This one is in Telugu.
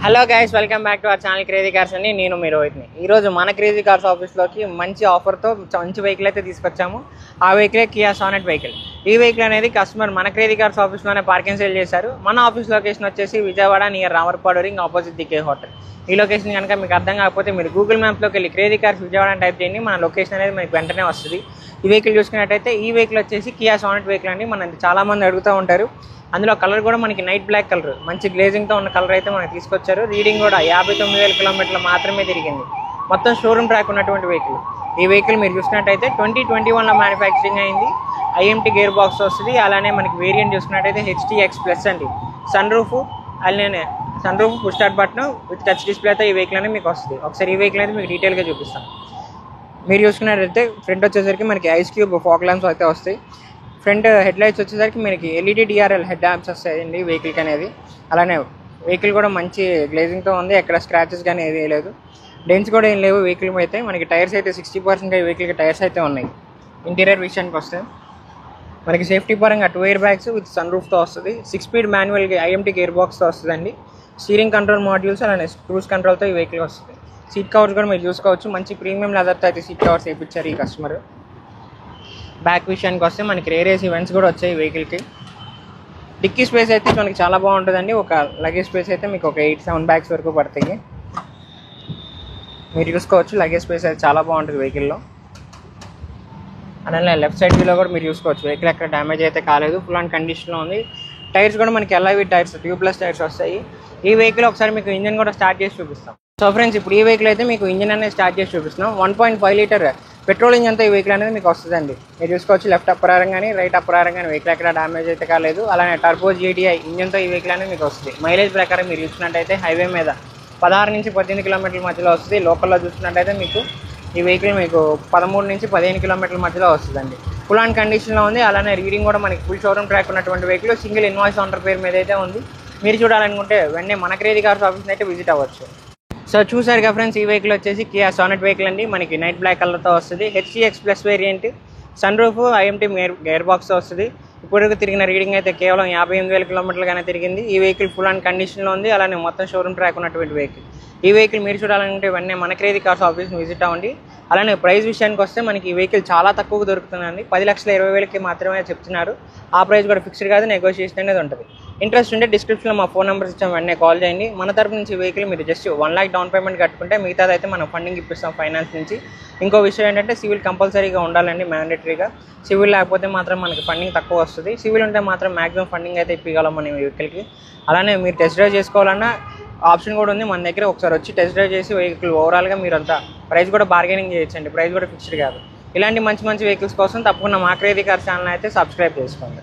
Hello guys, welcome back to our channel crazy cars అని. నేను మీ రోహిత్ని. ఈరోజు మన క్రేజీ కార్స్ ఆఫీస్లోకి మంచి ఆఫర్తో మంచి వెహికల్ అయితే తీసుకొచ్చాము. ఆ వెహికలే కియా సానెట్ వెహికల్. ఈ వెహికల్ అనేది కస్టమర్ మన క్రేజీ కార్స్ ఆఫీస్లోనే పార్కింగ్ సేల్ చేశారు. మన ఆఫీస్ లొకేషన్ వచ్చేసి Vijayawada near Ramarpadu ring opposite దికే హోటల్. ఈ లొకేషన్ కనుక మీకు అర్థం కాకపోతే మీరు గూగుల్ మ్యాప్లోకి వెళ్ళి క్రేజీ కార్స్ విజయవాడ అని టైప్ చేయండి. మన లొకేషన్ అనేది మీకు వెంటనే వస్తుంది. ఈ వెహికల్ చూసుకున్నట్టయితే ఈ వెహికల్ వచ్చేసి కియా సానెట్ వెహికల్ అండి. మనకి చాలామంది అడుగుతూ ఉంటారు. అందులో కలర్ కూడా మనకి నైట్ బ్లాక్ కలర్, మంచి గ్లేజింగ్తో ఉన్న కలర్ అయితే మనకి తీసుకొచ్చారు. రీడింగ్ కూడా 59,000 కిలోమీటర్లు మాత్రమే తిరిగింది. మొత్తం షోరూమ్ ట్రాక్ ఉన్నటువంటి వెహికల్. ఈ వెహికల్ మీరు చూసుకున్నట్టయితే 2021లో మ్యానుఫ్యాక్చరింగ్ అయింది. ఐఎంటీ గేర్ బాక్స్ వస్తుంది. అలానే మనకి వేరియంట్ చూసుకున్నట్టయితే HTX ప్లస్ అండి. సన్ రూఫ్, అలానే sun roof, push start button with touch డిస్ప్లేతో ఈ వెహికల్ అనేది మీకు వస్తుంది. ఒకసారి ఈ వెహికల్ అయితే మీకు డీటెయిల్గా చూపిస్తాను. మీరు చూసుకున్నట్టయితే ఫ్రంట్ వచ్చేసరికి మనకి ఐస్ క్యూబ్ ఫాగ్ ల్యాంప్స్ అయితే వస్తాయి. ఫ్రంట్ హెడ్ లైట్స్ వచ్చేసరికి మనకి LED DRL హెడ్ ల్యాంప్స్ వస్తాయండి వెహికల్కి అనేది. అలానే వెహికల్ కూడా మంచి గ్లేజింగ్తో ఉంది. ఎక్కడ స్క్రాచెస్ కానీ ఏది లేదు. డెన్స్ కూడా ఏం లేవు వెహికల్ అయితే. మనకి టైర్స్ అయితే 60% వెహికల్కి టైర్స్ అయితే ఉన్నాయి. ఇంటీరియర్ విషయానికి వస్తే మనకి సేఫ్టీ పరంగా 2 ఎయిర్ బ్యాగ్స్ విత్ సన్ రూఫ్తో వస్తుంది. 6 స్పీడ్ మాన్యువల్ IMT గేర్ బాక్స్తో వస్తుందండి. స్టీరింగ్ కంట్రోల్ మాడ్యూల్స్ అలానే క్రూజ్ కంట్రోల్తో ఈ వెహికల్ వస్తుంది. సీట్ కవర్స్ కూడా మీరు చూసుకోవచ్చు. మంచి ప్రీమియం లెదర్తో అయితే సీట్ కవర్స్ వేయించారు ఈ కస్టమర్. బ్యాక్ విషయానికి వస్తే మనకి రేర్ ఏసీ ఈవెంట్స్ కూడా వచ్చాయి వెహికల్కి. డిక్కీ స్పేస్ అయితే మనకి చాలా బాగుంటుందండి. ఒక లగేజ్ స్పేస్ అయితే మీకు ఒక 8-7 బ్యాగ్స్ వరకు పడతాయి. మీరు చూసుకోవచ్చు లగేజ్ స్పేస్ అయితే చాలా బాగుంటుంది వెహికల్లో. అలానే లెఫ్ట్ సైడ్ వ్యూలో కూడా మీరు చూసుకోవచ్చు వెహికల్ ఎక్కడ డ్యామేజ్ అయితే కాలేదు, ఫుల్ అండ్ కండిషన్లో ఉంది. టైర్స్ కూడా మనకి LIV టైర్స్, ట్యూబ్లెస్ టైర్స్ వస్తాయి. ఈ వెహికల్ ఒకసారి మీకు ఇంజిన్ కూడా స్టార్ట్ చేసి చూపిస్తాం. సో ఫ్రెండ్స్, ఇప్పుడు ఈ వెహికల్ అయితే మీకు ఇంజిన్ అనేది స్టార్ట్ చేసి చూపిస్తున్నాం. 1.5 లీటర్ పెట్రోల్ ఇంజన్తో ఈ వెహికల్ అనేది మీకు వస్తుందండి. మీరు చూసుకోవచ్చు లెఫ్ట్ అప్పరారం కానీ రైట్ అప్పరారం కానీ వెహికల్ ఎక్కడ డ్యామేజ్ అయితే కాలేదు. అలానే టర్బో GTI ఇంజన్తో ఈ వెహికల్ అనేది మీకు వస్తుంది. మైలేజ్ ప్రకారం మీరు చూసుకున్నట్టయితే హైవే మీద 16 నుంచి 18 కిలోమీటర్ల మధ్యలో వస్తుంది. లోకల్లో చూసుకున్నట్టయితే మీకు ఈ వెహికల్ మీకు 13 నుంచి 15 కిలోమీటర్ల మధ్యలో వస్తుందండి. ఫుల్ అండ్ కండిషన్లో ఉంది. అలానే రీడింగ్ కూడా మనకి ఫుల్ షోరూమ్ ట్రాక్ ఉన్నటువంటి వెహికల్. సింగిల్ ఇన్వాయిస్ ఓనర్ పేరు మీద అయితే ఉంది. మీరు చూడాలనుకుంటే వెంటనే మన క్రేజీ కార్స్ ఆఫీస్ని అయితే విజిట్ అవ్వచ్చు. సో చూసారుగా ఫ్రెండ్స్, ఈ వెహికల్ వచ్చేసి కియా సానెట్ వెహికల్ అండి. మనకి నైట్ బ్లాక్ కలర్తో వస్తుంది. HTX plus variant, sun roof, IMT gear బాక్స్తో వస్తుంది. ఇప్పటివరకు తిరిగిన రీడింగ్ అయితే కేవలం 58,000 కిలోమీటర్లుగానే తిరిగింది. ఈ వెహికల్ ఫుల్ అండ్ కండిషన్లో ఉంది. అలానే మొత్తం షోరూమ్ ట్రాక్ ఉన్నటువంటి వెహికల్. ఈ వెహికల్ మీరు చూడాలంటే వెంటనే మన క్రేజీ కార్స్ ఆఫీస్ని విజిట్ అవ్వండి. అలానే ప్రైస్ విషయానికి వస్తే మనకి ఈ వెహికల్ చాలా తక్కువగా దొరుకుతుందండి. 10,20,000కి మాత్రమే చెప్తున్నారు. ఆ ప్రైస్ కూడా ఫిక్స్డ్ కాదు, నెగోషియేషన్ అనేది ఉంటుంది. ఇంట్రెస్ట్ ఉంటే డిస్క్రిప్షన్లో మా ఫోన్ నెంబర్స్ ఇచ్చాం, వెంటనే కాల్ చేయండి. మన తరపు నుంచి వెహికల్ మీరు జస్ట్ 1 lakh డౌన్ పేమెంట్ కట్టుకుంటే మిగతాది అయితే మనం ఫండింగ్ ఇప్పిస్తాం ఫైనాన్స్ నుంచి. ఇంకో విషయం ఏంటంటే సివిల్ కంపల్సరీగా ఉండాలండి, మ్యాండేటరీగా. సివిల్ లేకపోతే మాత్రం మనకి ఫండింగ్ తక్కువ వస్తుంది. సివిల్ ఉంటే మాత్రం మ్యాక్సిమం ఫండింగ్ అయితే ఇప్పగలం మన వెహికల్కి. అలానే మీరు టెస్ట్ డ్రైవ్ చేసుకోవాలన్నా ఆప్షన్ కూడా ఉంది మన దగ్గర. ఒకసారి వచ్చి టెస్ట్ డ్రైవ్ చేసి వెహికల్ ఓవరాల్గా మీరు అంతా ప్రైస్ కూడా బార్గెనింగ్ చేయొచ్చండి. ప్రైస్ కూడా ఫిక్స్డ్ కాదు. ఇలాంటి మంచి మంచి వెహికల్స్ కోసం తప్పకుండా మా క్రేజీ కార్స్ ఛానల్ అయితే సబ్స్క్రైబ్ చేసుకోండి.